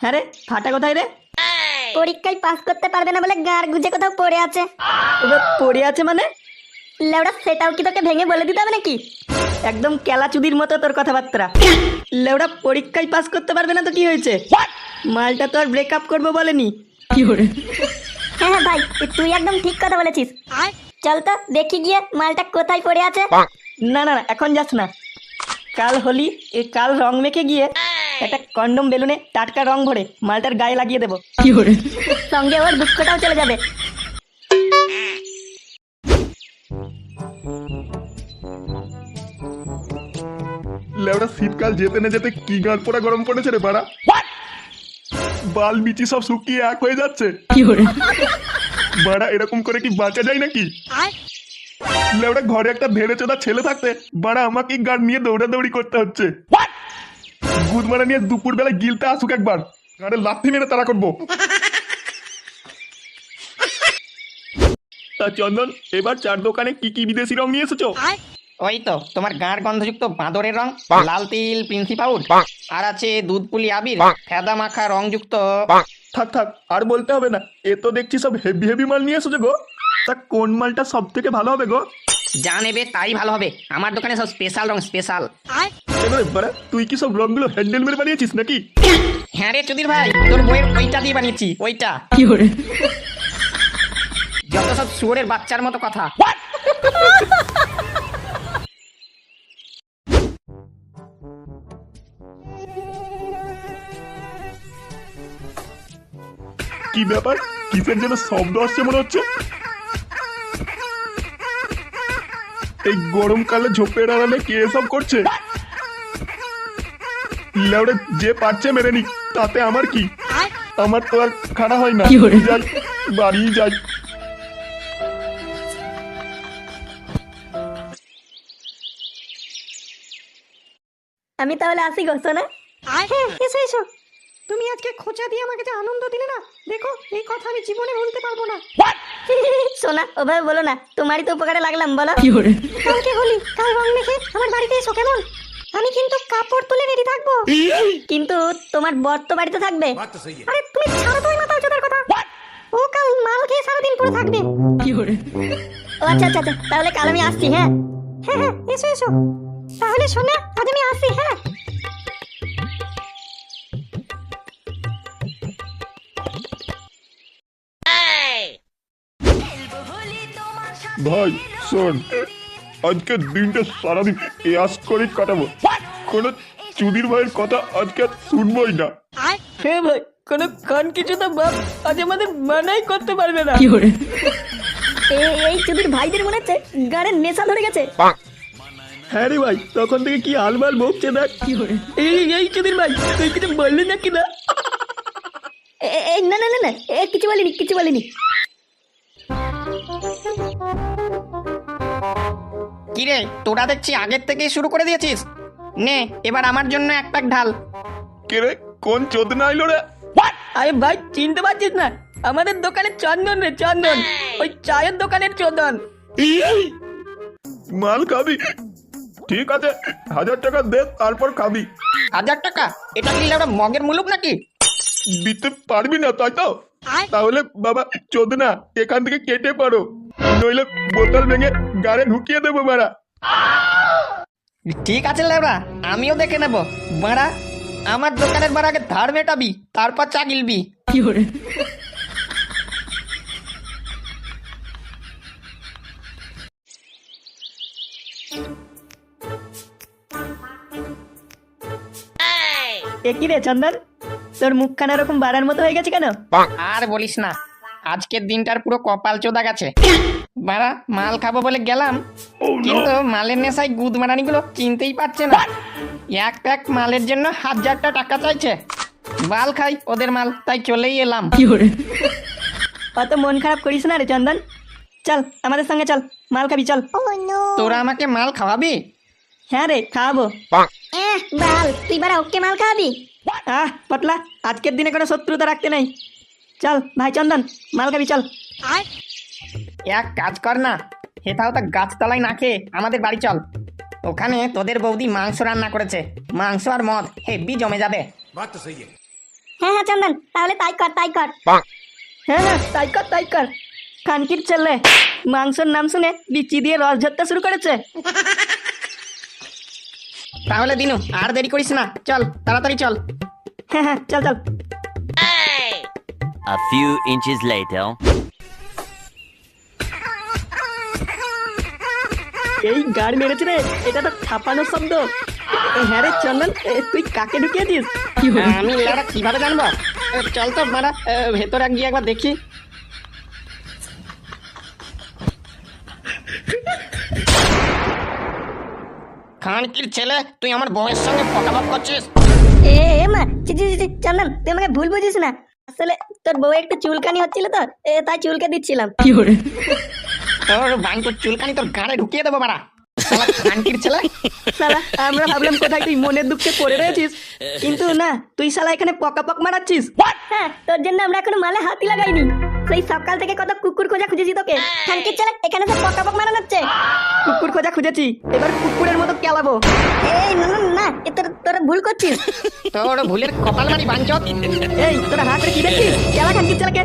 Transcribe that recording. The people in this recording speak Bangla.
হ্যাঁ রে, ফাটা কোথায় রে? পরীক্ষায় পাস করতে পারবে না বলে গার গুজে কোথাও পড়ে আছে। ওটা পড়ে আছে মানে? লেওড়া সেটাও কি তোকে ভেঙে বলে দিতে হবে নাকি? একদম কেলাচুদির মতো তোর কথাবার্তা। লেওড়া পরীক্ষায় পাস করতে পারবে না তো কি হয়েছে? মালটা তো আর ব্রেকআপ করবো বলেনি। হ্যাঁ হ্যাঁ ভাই, তুই একদম ঠিক কথা বলেছিস। চল তো দেখি গিয়ে মালটা কোথায় পড়ে আছে। না না না, এখন যাস না। কাল হোলি, কাল রং মেখে গিয়ে একটা কন্ডম বেলুনে টাটকা রং ভরে মালটার গায়ে লাগিয়ে দেবো। সঙ্গে ওর দুঃখটাও চলে যাবে। লেওড়া শীতকাল যেতে না যেতে কি গাঁট পোড়া গরম পড়েছে রে বাড়া। বাল বিচি সব শুকিয়ে এক হয়ে যাচ্ছে। বাড়া এরকম করে কি বাঁচা যায় নাকি? লেওড়া ঘরে একটা ধেড়ে চোদা ছেলে থাকতে বাড়া আমাকে গান নিয়ে দৌড়াদৌড়ি করতে হচ্ছে। গুদ মারা নিয়ে দুপুর বেলা গিলতে আসুক একবার, গাড়ে লাথি মেরে তারা করবো। তা চন্দন, এবার চার দোকানে কি কি বিদেশি রং নিয়ে এসেছো? ওই তো তোমার গাঁড় গন্ধযুক্ত বাঁদরের রং, লাল তিল প্রিন্সিপাউড, আর আছে দুধ পুলি আবির, ফেদা মাখা রংযুক্ত। থাক থাক, আর বলতে হবে না। এ তো দেখছি সব হেভি হেভি মাল নিয়ে এসেছো গো। তা কোন মালটা সব থেকে ভালো হবে গো? যা নেবে তাই ভালো হবে, আমার দোকানে সব স্পেশাল রং, স্পেশাল। এবারে বাড়া তুই কি সব রংগুলো হ্যান্ডেল মেরে বানিয়েছিস নাকি? হ্যাঁ রে চুদির ভাই, তোর বইয়ের ওইটা দিয়ে বানিয়েছি, ওইটা। যত সব শুয়োরের বাচ্চার মতো কথা। কি ব্যাপার, কিসের যেন শব্দ আসছে মনে হচ্ছে। এই গরমকালে ঝোপের আড়ালে কে এসব করছে? লেওড়ে যে পারছে মেরে নি, তাতে আমার কি? আমার তো আর খাড়া হয় না। যাই বাড়ি যাই। আমি তাহলে আসি গো সোনা। হ্যাঁ এসো এসো। তুমি আজকে খোঁচা দিয়ে আমাকে যে আনন্দ দিলে না, দেখো এই কথা আমি জীবনে ভুলতে পারবো না। সোনা ওভাবে বলো না, তোমারই তো উপকারে লাগলাম বলো। কালকে হোলি, কাল রং মেখে আমার বাড়িতে এসো কেমন? আমি কিন্তু কাপড় তুলে রেডি থাকবো। কিন্তু তোমার বর তো বাড়িতে থাকবে। আরে তুমি ছাড়ো তো ওই মাতাল চোদার কথা। ও কাল মাল খেয়ে সারাদিন পড়ে থাকবে। ও আচ্ছা আচ্ছা আচ্ছা, তাহলে কাল আমি আসছি। হ্যাঁ হ্যাঁ হ্যাঁ, এসো এসো। তাহলে সোনা আজ আমি আসছি। হ্যাঁ ভাই শোন, আজকে দিনটা সারাদিন ইয়াস করে কাটাবো। কোনো চুদির ভাইয়ের কথা আজকে আর শুনবোই না। হ্যাঁ ভাই, কোনো কান কিছু তো বাপ আজ আমাদের মানাই করতে পারবে না। এই চুদির ভাইদের মনে হচ্ছে গাড়ির নেশা ধরে গেছে। হ্যাঁ রে ভাই, তখন থেকে কি আলবাল বকছে দেখ। এই চুদির ভাই, তুই কিছু বললি নাকি না? না না না না, কিছু বলিনি কিছু বলিনি। কিরে তোরা দেখছি আগের থেকেই শুরু করে দিয়েছিস। নে এবার আমার জন্য এক প্যাক ঢাল। কে রে, কোন চোদনা আইলো রে? আরে ভাই চিনতে পারছিস না? আমাদের দোকানের চন্দন রে, চন্দন, ওই চায়ের দোকানের চন্দন। মাল খাবি? ঠিক আছে, 1000 টাকা দে, তারপর খাবি। 1000 টাকা? এটা কি একটা মগের মুলুক নাকি? দিতে পারবি না তাই তো? তাহলে বাবা চোদনা এখান থেকে কেটে পারো, নইলে বোতল ভেঙে গাড়ে ঢুকিয়ে দেবো মারা। ঠিক আছে লেবরা, আমিও দেখে নেব। বাড়া আমার দোকানের বার আগে ধার মেটাবি, তারপর চা গিলবি। কি রে চন্দন, তোর মুখখানা এরকম বাড়ার মতো হয়ে গেছে কেন? আর বলিস না, আজকের দিনটার পুরো কপাল চোদা গেছে। বাড়া মাল খাবো বলে গেলাম, কিন্তু মালের নেশায় গুদ মারানিগুলো চিনতেই পারছে না। এক প্যাক মালের জন্য 1000টা টাকা চাইছে। মাল খাই ওদের মাল, তাই চলেই এলাম। অত মন খারাপ করিস না রে চন্দন, চল আমাদের সঙ্গে চল, মাল খাবি চল। তোরা আমাকে মাল খাওয়াবি? হ্যাঁ রে খাওয়াবো। বাল তুই বারা ওকে মাল খাবি? পটলা, আজকের দিনে কোনো শত্রুতা রাখতে নেই। চল ভাই চন্দন, মাল খাবি চল। এক কাজ কর না, হেথাও তা গাছতলায় না খেয়ে আমাদের বাড়ি চল। ওখানে তোদের বৌদি মাংস রান্না করেছে, মাংস আর মদ হেব্বি জমে যাবে। হ্যাঁ হ্যাঁ চন্দন, তাহলে তাই কর তাই কর। হ্যাঁ হ্যাঁ তাই কর খানকির ছেলে মাংসের নাম শুনে বিচি দিয়ে রস ঝরতে শুরু করেছে। তাহলে দিনু আর দেরি করিস না, চল তাড়াতাড়ি চল। হ্যাঁ হ্যাঁ চল চল। A few inches later. এই গাড় মেরেছে রে, এটা তো ছাপানোর শব্দ। হ্যাঁ রে চন্দন, তুই কাকে ঢুকিয়েছিস? আমি লেওড়া কিভাবে জানবো? চল তো মারা ভেতরে গিয়ে একবার দেখি। খানকির ছেলে, তুই আমার বউয়ের সঙ্গে পকাবক করছিস? এ মা চি চি চি, চন্দন তুই আমাকে ভুল বুঝিস না, আসলে তোর বউ একটু চুলকানি হচ্ছিল তো, তাই চুলকে দিচ্ছিলাম। তোর বাঙ্কুর চুলকানি তোর গাড়ে ঢুকিয়ে দেবো মারা। শালা খানকির ছেলে। শালা আমরা ভাবলাম কোথায় তুই মনের দুঃখে পড়ে রয়েছিস, কিন্তু না, তুই শালা এখানে পকাপক মারাচ্ছিস। হ্যাঁ, তোর জন্য আমরা এখনো মালে হাতই লাগাইনি। সেই সকাল থেকে কত কুকুর খোঁজা খুঁজেছি তোকে, খানকির ছেলে এখানে সব পকাপক মারানো হচ্ছে। কুকুর খোঁজা খুঁজেছি, এবার কুকুরের মতো কেলাবো। এই না না না, তোরা ভুল করছিস। তোর ভুলের কপাল মারি বাঞ্চত। এই তোরা হাত রে কি দেখছিস? কেলা খানকির ছেলেকে।